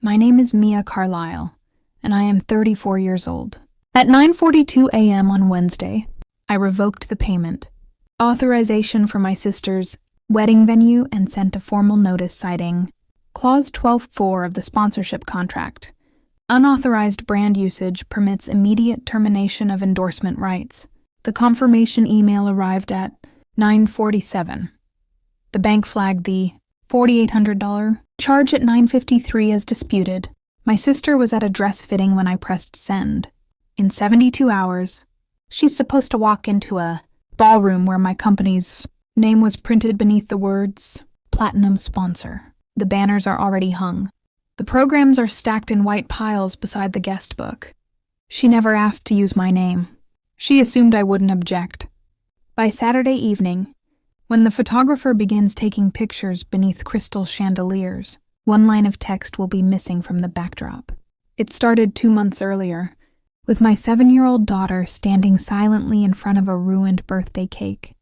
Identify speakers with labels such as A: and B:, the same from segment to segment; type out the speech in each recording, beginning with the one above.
A: My name is Mia Carlisle, and I am 34 years old. At 9:42 a.m. on Wednesday, I revoked the payment, authorization for my sister's wedding venue, and sent a formal notice citing Clause 12.4 of the sponsorship contract. Unauthorized brand usage permits immediate termination of endorsement rights. The confirmation email arrived at 9:47. The bank flagged the $4,800 charge at 9:53 as disputed. My sister was at a dress fitting when I pressed send. In 72 hours, she's supposed to walk into a ballroom where my company's name was printed beneath the words, Platinum Sponsor. The banners are already hung. The programs are stacked in white piles beside the guest book. She never asked to use my name. She assumed I wouldn't object. By Saturday evening, when the photographer begins taking pictures beneath crystal chandeliers, one line of text will be missing from the backdrop. It started 2 months earlier, with my 7-year-old daughter standing silently in front of a ruined birthday cake.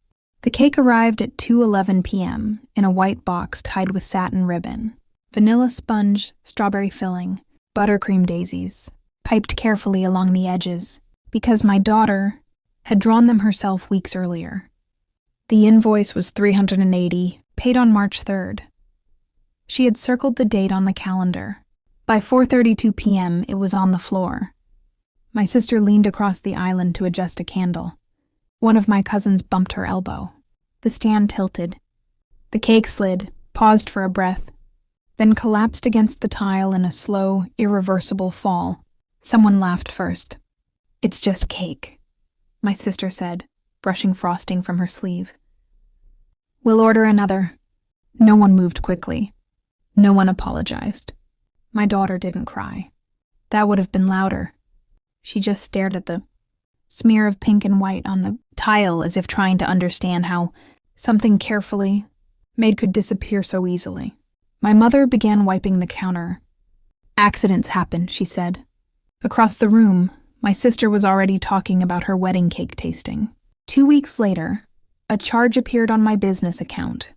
A: The cake arrived at 2:11 p.m. in a white box tied with satin ribbon. Vanilla sponge, strawberry filling, buttercream daisies, piped carefully along the edges, because my daughter had drawn them herself weeks earlier. The invoice was $380, paid on March 3rd. She had circled the date on the calendar. By 4:32 p.m., it was on the floor. My sister leaned across the island to adjust a candle. One of my cousins bumped her elbow. The stand tilted. The cake slid, paused for a breath, then collapsed against the tile in a slow, irreversible fall. Someone laughed first. "It's just cake," my sister said, brushing frosting from her sleeve. "We'll order another." No one moved quickly. No one apologized. My daughter didn't cry. That would have been louder. She just stared at the smear of pink and white on the tile as if trying to understand how something carefully made could disappear so easily. My mother began wiping the counter. "Accidents happen," she said. Across the room, my sister was already talking about her wedding cake tasting. 2 weeks later, a charge appeared on my business account.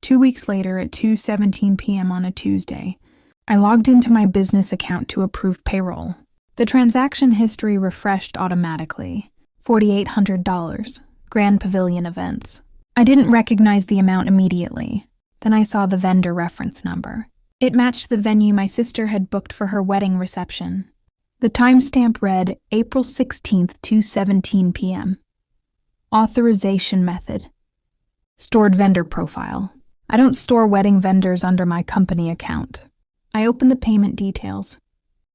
A: 2 weeks later, at 2:17 p.m. on a Tuesday, I logged into my business account to approve payroll. The transaction history refreshed automatically. $4,800, Grand Pavilion Events. I didn't recognize the amount immediately. Then I saw the vendor reference number. It matched the venue my sister had booked for her wedding reception. The timestamp read April 16th, 2:17 p.m. Authorization method. Stored vendor profile. I don't store wedding vendors under my company account. I opened the payment details.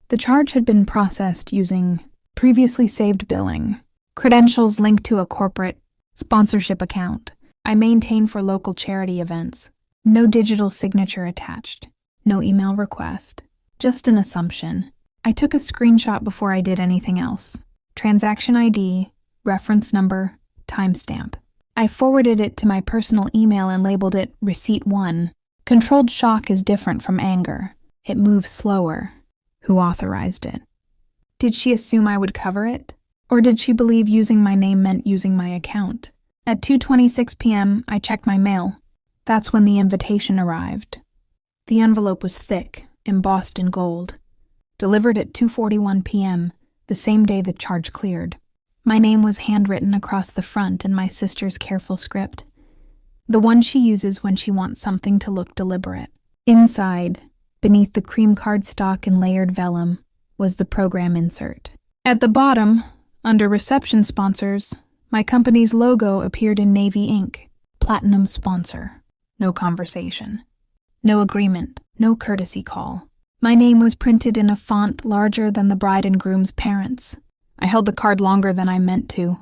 A: The charge had been processed using previously saved billing, credentials linked to a corporate sponsorship account I maintain for local charity events. No digital signature attached. No email request. Just an assumption. I took a screenshot before I did anything else. Transaction ID, reference number, timestamp. I forwarded it to my personal email and labeled it Receipt 1. Controlled shock is different from anger. It moves slower. Who authorized it? Did she assume I would cover it? Or did she believe using my name meant using my account? At 2:26 p.m., I checked my mail. That's when the invitation arrived. The envelope was thick, embossed in gold. Delivered at 2:41 p.m., the same day the charge cleared. My name was handwritten across the front in my sister's careful script, the one she uses when she wants something to look deliberate. Inside, beneath the cream cardstock and layered vellum, was the program insert. At the bottom, under reception sponsors, my company's logo appeared in navy ink. Platinum Sponsor. No conversation. No agreement. No courtesy call. My name was printed in a font larger than the bride and groom's parents. I held the card longer than I meant to.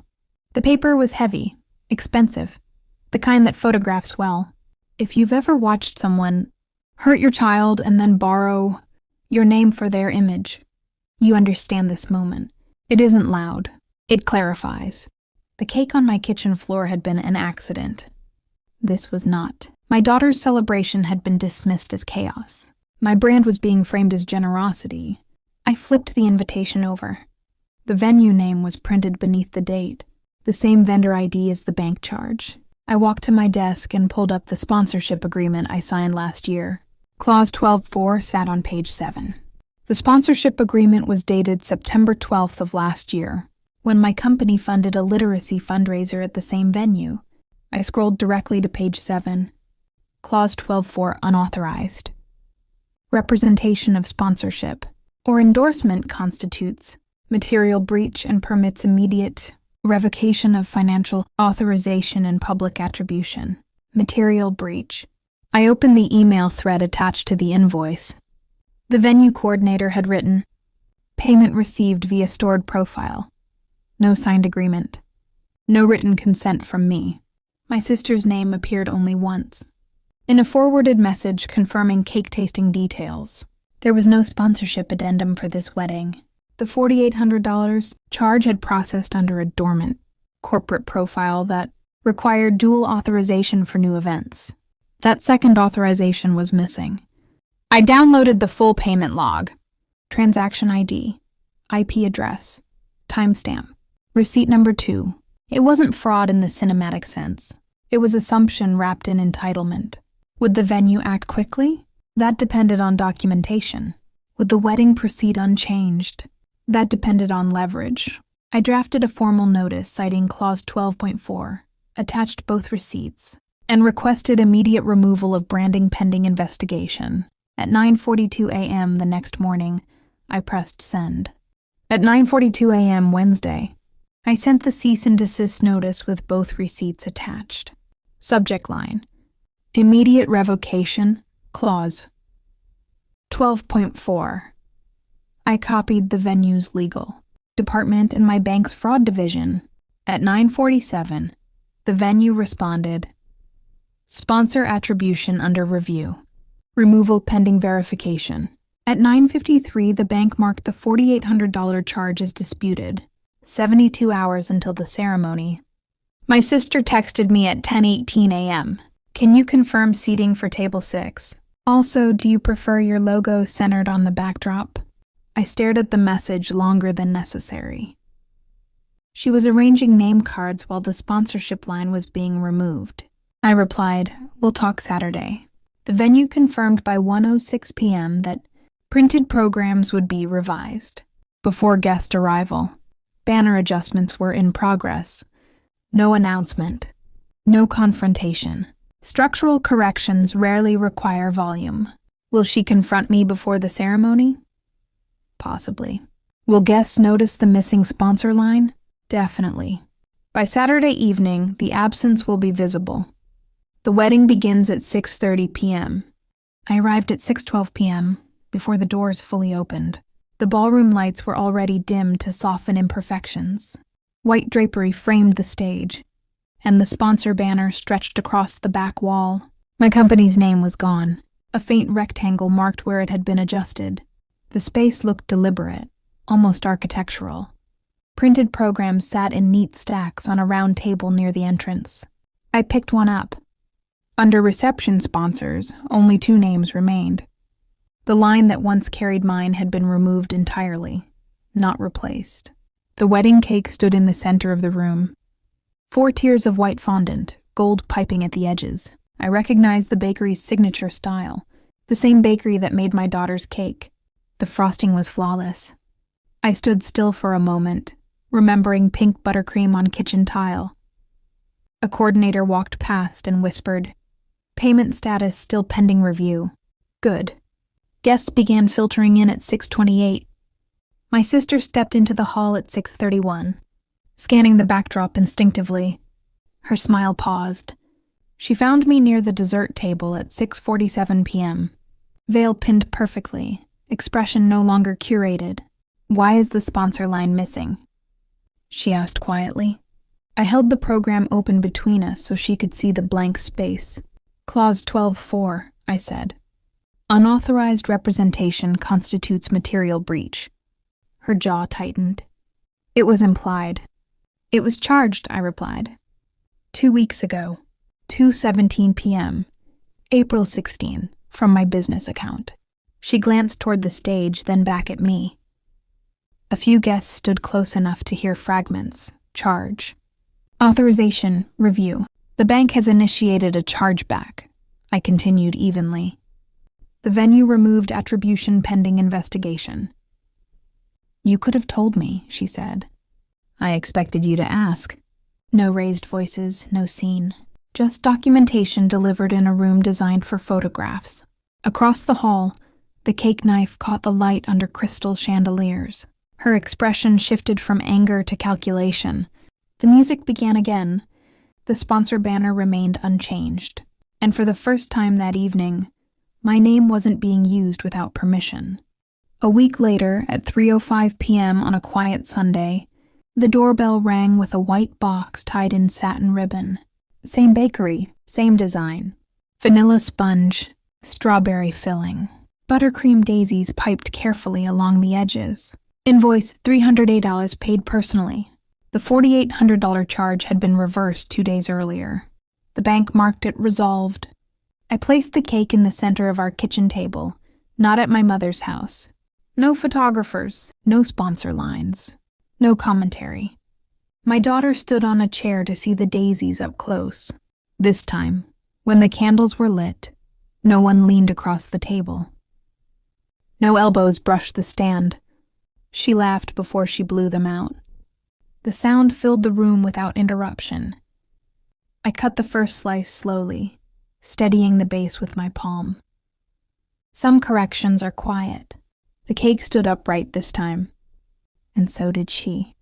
A: The paper was heavy, expensive, the kind that photographs well. If you've ever watched someone hurt your child and then borrow your name for their image, you understand this moment. It isn't loud. It clarifies. The cake on my kitchen floor had been an accident. This was not. My daughter's celebration had been dismissed as chaos. My brand was being framed as generosity. I flipped the invitation over. The venue name was printed beneath the date, the same vendor ID as the bank charge. I walked to my desk and pulled up the sponsorship agreement I signed last year. Clause 12.4 sat on page 7. The sponsorship agreement was dated September 12th of last year, when my company funded a literacy fundraiser at the same venue. I scrolled directly to page 7. Clause 12.4 unauthorized. Representation of sponsorship or endorsement constitutes material breach and permits immediate revocation of financial authorization and public attribution. Material breach. I opened the email thread attached to the invoice. The venue coordinator had written, "Payment received via stored profile. No signed agreement. No written consent from me." My sister's name appeared only once. In a forwarded message confirming cake tasting details, there was no sponsorship addendum for this wedding. The $4,800 charge had processed under a dormant corporate profile that required dual authorization for new events. That second authorization was missing. I downloaded the full payment log. Transaction ID, IP address, timestamp, receipt number 2. It wasn't fraud in the cinematic sense. It was assumption wrapped in entitlement. Would the venue act quickly? That depended on documentation. Would the wedding proceed unchanged? That depended on leverage. I drafted a formal notice citing Clause 12.4, attached both receipts, and requested immediate removal of branding pending investigation. At 9:42 a.m. the next morning, I pressed send. At 9:42 a.m. Wednesday, I sent the cease and desist notice with both receipts attached. Subject line: Immediate revocation, clause. 12.4. I copied the venue's legal department and my bank's fraud division. At 9:47, the venue responded, "Sponsor attribution under review. Removal pending verification." At 9:53, the bank marked the $4,800 charge as disputed. 72 hours until the ceremony. My sister texted me at 10:18 a.m. "Can you confirm seating for table 6? Also, do you prefer your logo centered on the backdrop?" I stared at the message longer than necessary. She was arranging name cards while the sponsorship line was being removed. I replied, "We'll talk Saturday." The venue confirmed by 1:06 p.m. that printed programs would be revised. Before guest arrival, banner adjustments were in progress. No announcement. No confrontation. Structural corrections rarely require volume. Will she confront me before the ceremony? Possibly. Will guests notice the missing sponsor line? Definitely. By Saturday evening, the absence will be visible. The wedding begins at 6:30 p.m. I arrived at 6:12 p.m., before the doors fully opened. The ballroom lights were already dimmed to soften imperfections. White drapery framed the stage, and the sponsor banner stretched across the back wall. My company's name was gone. A faint rectangle marked where it had been adjusted. The space looked deliberate, almost architectural. Printed programs sat in neat stacks on a round table near the entrance. I picked one up. Under reception sponsors, only 2 names remained. The line that once carried mine had been removed entirely, not replaced. The wedding cake stood in the center of the room. 4 tiers of white fondant, gold piping at the edges. I recognized the bakery's signature style, the same bakery that made my daughter's cake. The frosting was flawless. I stood still for a moment, remembering pink buttercream on kitchen tile. A coordinator walked past and whispered, "Payment status still pending review." Good. Guests began filtering in at 6:28. My sister stepped into the hall at 6:31, scanning the backdrop instinctively. Her smile paused. She found me near the dessert table at 6:47 p.m. Veil pinned perfectly, expression no longer curated. "Why is the sponsor line missing?" she asked quietly. I held the program open between us so she could see the blank space. Clause 12.4, I said. Unauthorized representation constitutes material breach. Her jaw tightened. It was implied. It was charged, I replied. 2 weeks ago, 2:17 p.m., April 16, from my business account. She glanced toward the stage, then back at me. A few guests stood close enough to hear fragments. Charge. Authorization. Review. The bank has initiated a chargeback, I continued evenly. The venue removed attribution pending investigation. "You could have told me," she said. "I expected you to ask." No raised voices, no scene. Just documentation delivered in a room designed for photographs. Across the hall, the cake knife caught the light under crystal chandeliers. Her expression shifted from anger to calculation. The music began again. The sponsor banner remained unchanged. And for the first time that evening, my name wasn't being used without permission. A week later, at 3:05 p.m. on a quiet Sunday, the doorbell rang with a white box tied in satin ribbon. Same bakery, same design. Vanilla sponge, strawberry filling. Buttercream daisies piped carefully along the edges. Invoice $308 paid personally. The $4,800 charge had been reversed 2 days earlier. The bank marked it resolved. I placed the cake in the center of our kitchen table, not at my mother's house. No photographers, no sponsor lines, no commentary. My daughter stood on a chair to see the daisies up close. This time, when the candles were lit, no one leaned across the table. No elbows brushed the stand. She laughed before she blew them out. The sound filled the room without interruption. I cut the first slice slowly, steadying the base with my palm. Some corrections are quiet. The cake stood upright this time, and so did she.